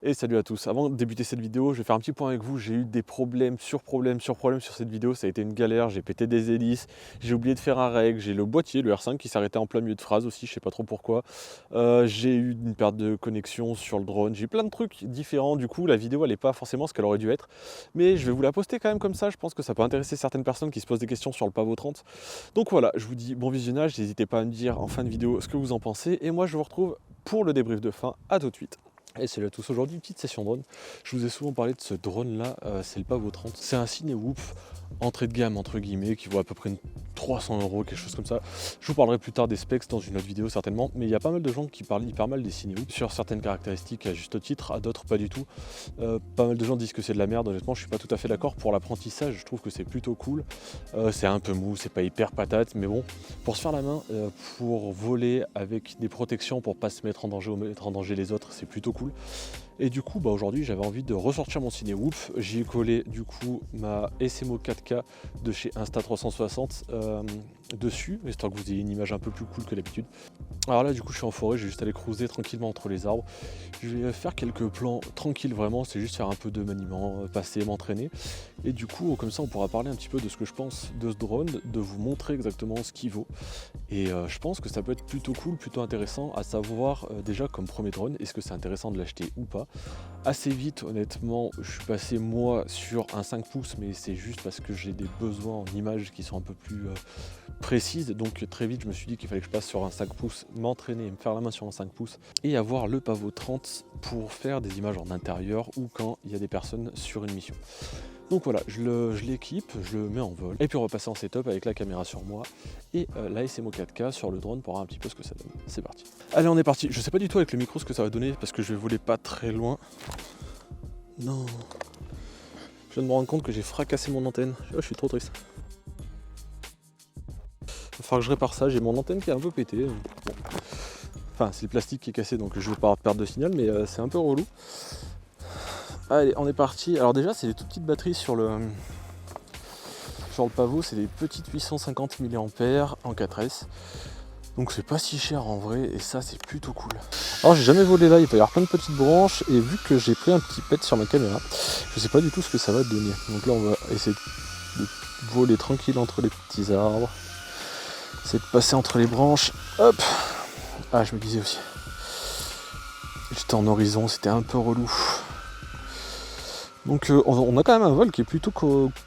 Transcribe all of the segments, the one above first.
Et salut à tous, avant de débuter cette vidéo, je vais faire un petit point avec vous. J'ai eu des problèmes sur cette vidéo, ça a été une galère, j'ai pété des hélices, j'ai oublié de faire un règle, j'ai le boîtier, le R5 qui s'arrêtait en plein milieu de phrase aussi, je sais pas trop pourquoi. J'ai eu une perte de connexion sur le drone, j'ai eu plein de trucs différents, du coup la vidéo elle est pas forcément ce qu'elle aurait dû être. Mais je vais vous la poster quand même comme ça, je pense que ça peut intéresser certaines personnes qui se posent des questions sur le Pavo 30. Donc voilà, je vous dis bon visionnage, n'hésitez pas à me dire en fin de vidéo ce que vous en pensez, et moi je vous retrouve pour le débrief de fin, à tout de suite. Et salut à tous, aujourd'hui une petite session drone. Je vous ai souvent parlé de ce drone là, c'est le Pavo 30. C'est un Cinewhoop entrée de gamme entre guillemets qui vaut à peu près 300 €, quelque chose comme ça. Je vous parlerai plus tard des specs dans une autre vidéo certainement, mais il y a pas mal de gens qui parlent hyper mal des Cinewhoop sur certaines caractéristiques à juste titre, à d'autres pas du tout. Pas mal de gens disent que c'est de la merde, honnêtement je suis pas tout à fait d'accord. Pour l'apprentissage je trouve que c'est plutôt cool. C'est un peu mou, c'est pas hyper patate, mais bon, pour se faire la main, pour voler avec des protections pour pas se mettre en danger ou mettre en danger les autres, c'est plutôt cool. Et du coup aujourd'hui j'avais envie de ressortir mon Cinewhoop. J'y ai collé du coup ma SMO 4K de chez Insta360 dessus, histoire que vous ayez une image un peu plus cool que d'habitude. Alors là du coup je suis en forêt, j'ai juste allé cruiser tranquillement entre les arbres. Je vais faire quelques plans tranquilles vraiment, c'est juste faire un peu de maniement, passer, m'entraîner. Et du coup comme ça on pourra parler un petit peu de ce que je pense de ce drone, de vous montrer exactement ce qu'il vaut. Et je pense que ça peut être plutôt cool, plutôt intéressant, à savoir déjà comme premier drone, est-ce que c'est intéressant de l'acheter ou pas. Assez vite honnêtement, je suis passé moi sur un 5 pouces, mais c'est juste parce que j'ai des besoins en images qui sont un peu plus précises. Donc très vite je me suis dit qu'il fallait que je passe sur un 5 pouces, m'entraîner et me faire la main sur un 5 pouces, et avoir le Pavo 30 pour faire des images en intérieur ou quand il y a des personnes sur une mission. Donc voilà, je l'équipe, je le mets en vol, et puis on va passer en setup avec la caméra sur moi et la SMO 4K sur le drone pour voir un petit peu ce que ça donne. C'est parti. Allez, on est parti. Je sais pas du tout avec le micro ce que ça va donner parce que je vais voler pas très loin. Non. Je viens de me rendre compte que j'ai fracassé mon antenne. Oh, je suis trop triste. Il va falloir que je répare ça, j'ai mon antenne qui est un peu pétée. Bon. Enfin, c'est le plastique qui est cassé donc je vais pas avoir de perte de signal, mais c'est un peu relou. Allez, on est parti. Alors déjà, c'est des toutes petites batteries sur le Pavo, c'est des petites 850 mAh en 4S. Donc c'est pas si cher en vrai, et ça c'est plutôt cool. Alors j'ai jamais volé là, il va y avoir plein de petites branches, et vu que j'ai pris un petit pet sur ma caméra, je sais pas du tout ce que ça va donner. Donc là on va essayer de voler tranquille entre les petits arbres. Essayer de passer entre les branches. Hop. Ah, je me disais aussi. J'étais en horizon, c'était un peu relou. Donc on a quand même un vol qui est plutôt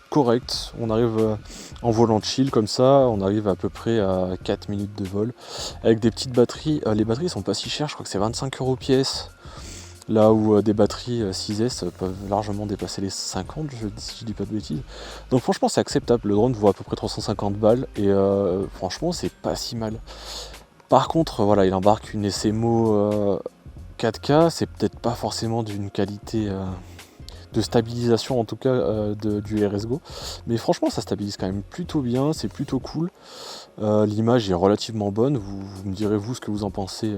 correct. On arrive en volant chill comme ça, on arrive à peu près à 4 minutes de vol. Avec des petites batteries, les batteries sont pas si chères, je crois que c'est 25 € pièce. Là où des batteries 6S peuvent largement dépasser les 50, si je dis pas de bêtises. Donc franchement c'est acceptable, le drone vaut à peu près 350 balles et franchement c'est pas si mal. Par contre voilà, il embarque une SMO 4K, c'est peut-être pas forcément d'une qualité de stabilisation en tout cas du RS Go, mais franchement ça stabilise quand même plutôt bien, c'est plutôt cool. L'image est relativement bonne, vous me direz vous ce que vous en pensez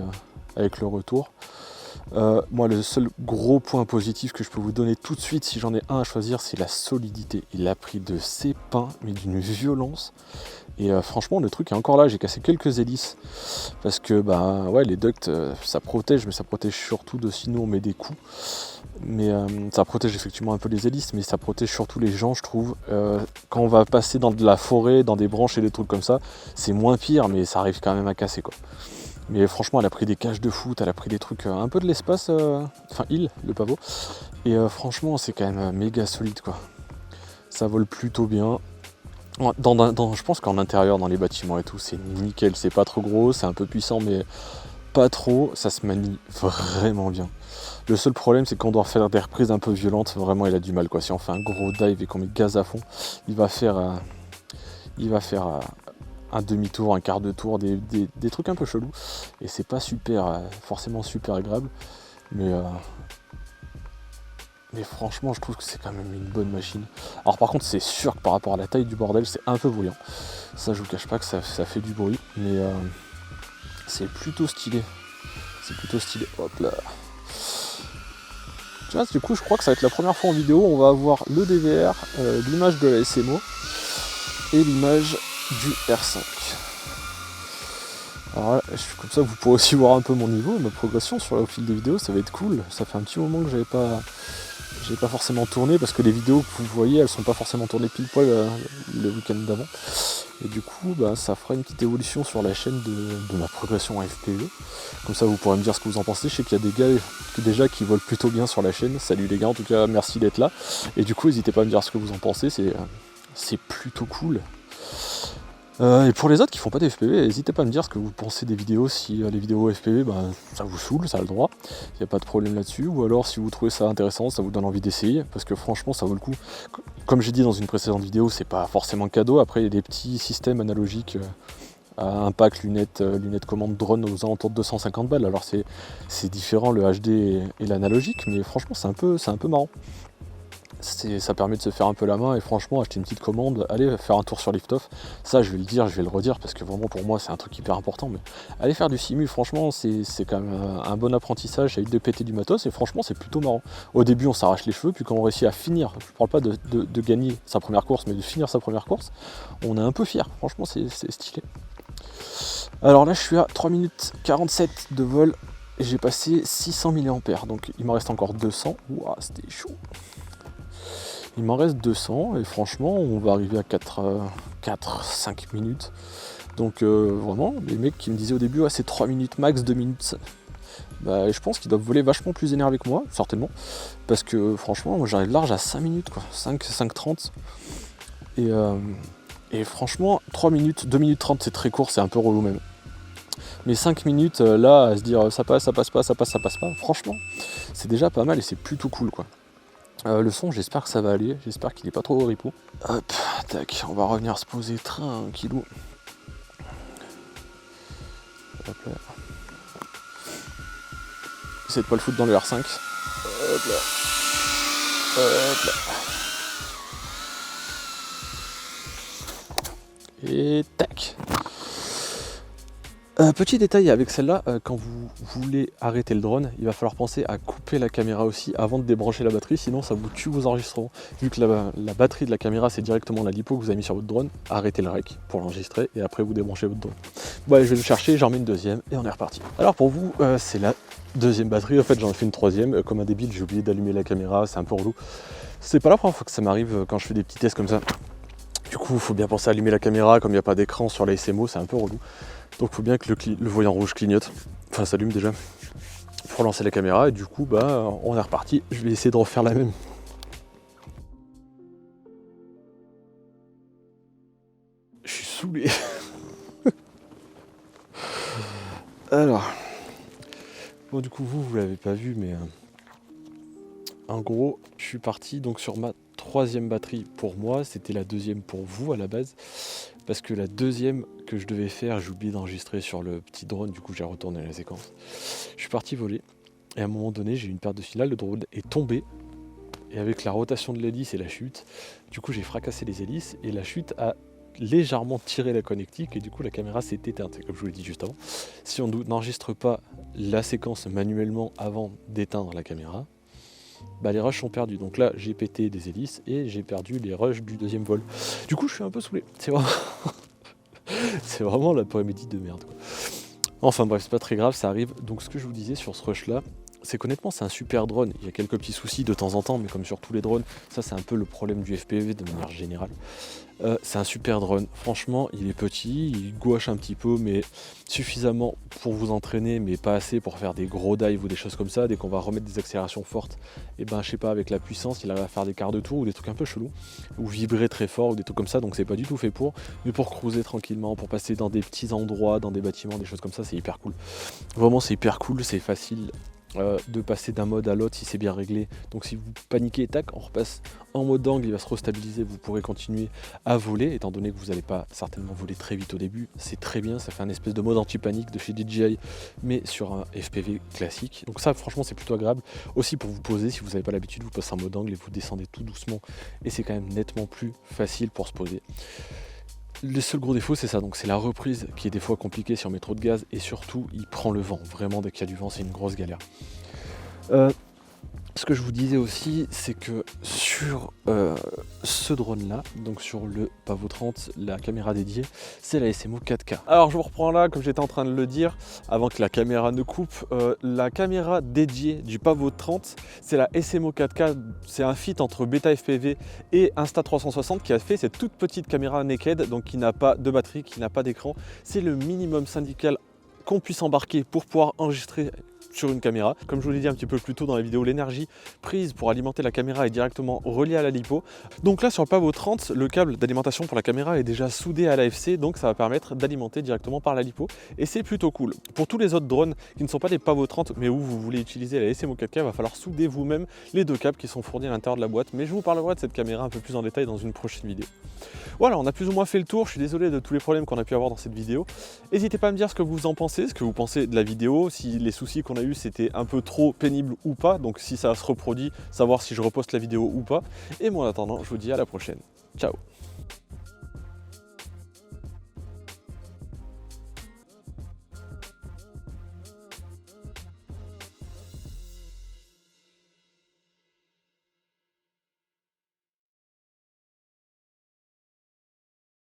avec le retour. Moi le seul gros point positif que je peux vous donner tout de suite, si j'en ai un à choisir, c'est la solidité. Il a pris de ses pains, mais d'une violence. Et franchement le truc est encore là, j'ai cassé quelques hélices parce que bah ouais, les ducts ça protège, mais ça protège surtout de sinon on met des coups. Mais ça protège effectivement un peu les hélices, mais ça protège surtout les gens, je trouve. Quand on va passer dans de la forêt, dans des branches et des trucs comme ça, c'est moins pire, mais ça arrive quand même à casser quoi. Mais franchement elle a pris des cages de foot, elle a pris des trucs, un peu de l'espace, enfin le Pavo. Et franchement c'est quand même méga solide quoi. Ça vole plutôt bien. Je pense qu'en intérieur, dans les bâtiments et tout, c'est nickel, c'est pas trop gros, c'est un peu puissant mais pas trop, ça se manie vraiment bien. Le seul problème c'est qu'on doit faire des reprises un peu violentes, vraiment il a du mal quoi. Si on fait un gros dive et qu'on met gaz à fond, il va faire un demi-tour, un quart de tour, des trucs un peu chelous. Et c'est pas super, forcément super agréable, mais franchement je trouve que c'est quand même une bonne machine. Alors par contre c'est sûr que par rapport à la taille du bordel c'est un peu bruyant. Ça je vous cache pas que ça fait du bruit, mais c'est plutôt stylé. C'est plutôt stylé. Hop là. Tu vois, du coup je crois que ça va être la première fois en vidéo, on va avoir le DVR, l'image de la SMO et l'image du R5. Alors là, comme ça vous pourrez aussi voir un peu mon niveau, ma progression au fil des vidéos, ça va être cool. Ça fait un petit moment que j'avais pas forcément tourné, parce que les vidéos que vous voyez, elles sont pas forcément tournées pile poil le week-end d'avant. Et du coup, ça fera une petite évolution sur la chaîne de ma progression en FPV. Comme ça, vous pourrez me dire ce que vous en pensez. Je sais qu'il y a des gars déjà qui volent plutôt bien sur la chaîne. Salut les gars, en tout cas, merci d'être là. Et du coup, n'hésitez pas à me dire ce que vous en pensez, c'est plutôt cool. Et pour les autres qui font pas des FPV, n'hésitez pas à me dire ce que vous pensez des vidéos, si les vidéos FPV, ça vous saoule, ça a le droit, il n'y a pas de problème là-dessus, ou alors si vous trouvez ça intéressant, ça vous donne envie d'essayer, parce que franchement ça vaut le coup. Comme j'ai dit dans une précédente vidéo, c'est pas forcément cadeau, après il y a des petits systèmes analogiques à impact, lunettes commande drone aux alentours de 250 balles, alors c'est différent le HD et l'analogique, mais franchement c'est un peu marrant. Ça permet de se faire un peu la main, et franchement acheter une petite commande, allez faire un tour sur Liftoff, ça je vais le dire, je vais le redire parce que vraiment pour moi c'est un truc hyper important, mais allez faire du simu, franchement c'est quand même un bon apprentissage, ça évite de péter du matos et franchement c'est plutôt marrant. Au début on s'arrache les cheveux, puis quand on réussit à finir, je parle pas de gagner sa première course, mais de finir sa première course, on est un peu fier, franchement c'est stylé. Alors là je suis à 3 minutes 47 de vol et j'ai passé 600 mAh, donc il m'en reste encore 200, ouah c'était chaud. Il m'en reste 200 et franchement on va arriver à 4-5 minutes. Donc vraiment, les mecs qui me disaient au début c'est 3 minutes max, 2 minutes, je pense qu'ils doivent voler vachement plus énervé que moi, certainement. Parce que franchement, moi j'arrive large à 5 minutes, quoi, 5-30. Et franchement, 3 minutes, 2 minutes 30 c'est très court, c'est un peu relou même. Mais 5 minutes là à se dire ça passe pas, franchement, c'est déjà pas mal et c'est plutôt cool quoi. Le son, j'espère que ça va aller, j'espère qu'il est pas trop ripou. Hop, tac, on va revenir se poser tranquillou. Hop là. Essayez de pas le foutre dans le R5. Hop là. Hop là. Et tac. Petit détail avec celle-là, quand vous voulez arrêter le drone, il va falloir penser à couper la caméra aussi avant de débrancher la batterie, sinon ça vous tue vos enregistrements. Vu que la batterie de la caméra c'est directement la lipo que vous avez mis sur votre drone, arrêtez le rec pour l'enregistrer et après vous débranchez votre drone. Bon allez, je vais le chercher, j'en mets une deuxième et on est reparti. Alors pour vous, c'est la deuxième batterie, en fait j'en ai fait une troisième, comme un débile j'ai oublié d'allumer la caméra, c'est un peu relou. C'est pas la première fois que ça m'arrive quand je fais des petits tests comme ça. Du coup il faut bien penser à allumer la caméra, comme il n'y a pas d'écran sur la SMO, c'est un peu relou. Donc il faut bien que le voyant rouge clignote, enfin s'allume déjà, pour lancer la caméra, et du coup on est reparti, je vais essayer de refaire la même. Je suis saoulé. Alors, bon du coup vous l'avez pas vu, mais en gros je suis parti donc sur ma troisième batterie pour moi, c'était la deuxième pour vous à la base. Parce que la deuxième que je devais faire, j'ai oublié d'enregistrer sur le petit drone, du coup j'ai retourné la séquence. Je suis parti voler, et à un moment donné j'ai eu une perte de signal, le drone est tombé, et avec la rotation de l'hélice et la chute, du coup j'ai fracassé les hélices, et la chute a légèrement tiré la connectique, et du coup la caméra s'est éteinte, comme je vous l'ai dit juste avant. Si on n'enregistre pas la séquence manuellement avant d'éteindre la caméra, les rushs sont perdus. Donc là, j'ai pété des hélices et j'ai perdu les rushs du deuxième vol. Du coup, je suis un peu saoulé. C'est vraiment la poémédie de merde, quoi. Enfin bref, c'est pas très grave, ça arrive. Donc ce que je vous disais sur ce rush-là, c'est qu'honnêtement, c'est un super drone. Il y a quelques petits soucis de temps en temps, mais comme sur tous les drones, ça c'est un peu le problème du FPV de manière générale. C'est un super drone. Franchement, il est petit, il gouache un petit peu, mais suffisamment pour vous entraîner, mais pas assez pour faire des gros dives ou des choses comme ça. Dès qu'on va remettre des accélérations fortes, et je sais pas, avec la puissance, il arrive à faire des quarts de tour ou des trucs un peu chelous, ou vibrer très fort ou des trucs comme ça. Donc c'est pas du tout fait pour, mais pour cruiser tranquillement, pour passer dans des petits endroits, dans des bâtiments, des choses comme ça, c'est hyper cool. Vraiment, c'est hyper cool, c'est facile. De passer d'un mode à l'autre si c'est bien réglé. Donc si vous paniquez, tac, on repasse en mode angle, il va se restabiliser, vous pourrez continuer à voler, étant donné que vous n'allez pas certainement voler très vite au début. C'est très bien, ça fait un espèce de mode anti-panique de chez DJI, mais sur un FPV classique. Donc ça franchement c'est plutôt agréable. Aussi pour vous poser, si vous n'avez pas l'habitude, vous passez en mode angle et vous descendez tout doucement, et c'est quand même nettement plus facile pour se poser. Le seul gros défaut c'est ça, donc c'est la reprise qui est des fois compliquée si on met trop de gaz, et surtout il prend le vent, vraiment dès qu'il y a du vent c'est une grosse galère. Ce que je vous disais aussi, c'est que sur ce drone là, donc sur le Pavo 30, la caméra dédiée, c'est la SMO 4K. Alors je vous reprends là, comme j'étais en train de le dire, avant que la caméra ne coupe, la caméra dédiée du Pavo 30, c'est la SMO 4K, c'est un feat entre Beta FPV et Insta360 qui a fait cette toute petite caméra naked, donc qui n'a pas de batterie, qui n'a pas d'écran. C'est le minimum syndical qu'on puisse embarquer pour pouvoir enregistrer sur une caméra. Comme je vous l'ai dit un petit peu plus tôt dans la vidéo, l'énergie prise pour alimenter la caméra est directement reliée à la LiPo. Donc là sur le Pavo 30, le câble d'alimentation pour la caméra est déjà soudé à l'AFC, donc ça va permettre d'alimenter directement par la LiPo et c'est plutôt cool. Pour tous les autres drones qui ne sont pas des Pavo 30 mais où vous voulez utiliser la SMO 4K, il va falloir souder vous-même les deux câbles qui sont fournis à l'intérieur de la boîte, mais je vous parlerai de cette caméra un peu plus en détail dans une prochaine vidéo. Voilà, on a plus ou moins fait le tour, je suis désolé de tous les problèmes qu'on a pu avoir dans cette vidéo. N'hésitez pas à me dire ce que vous en pensez, ce que vous pensez de la vidéo, si les soucis qu'on a eu c'était un peu trop pénible ou pas, donc si ça se reproduit, savoir si je reposte la vidéo ou pas. Et moi en attendant, je vous dis à la prochaine. Ciao.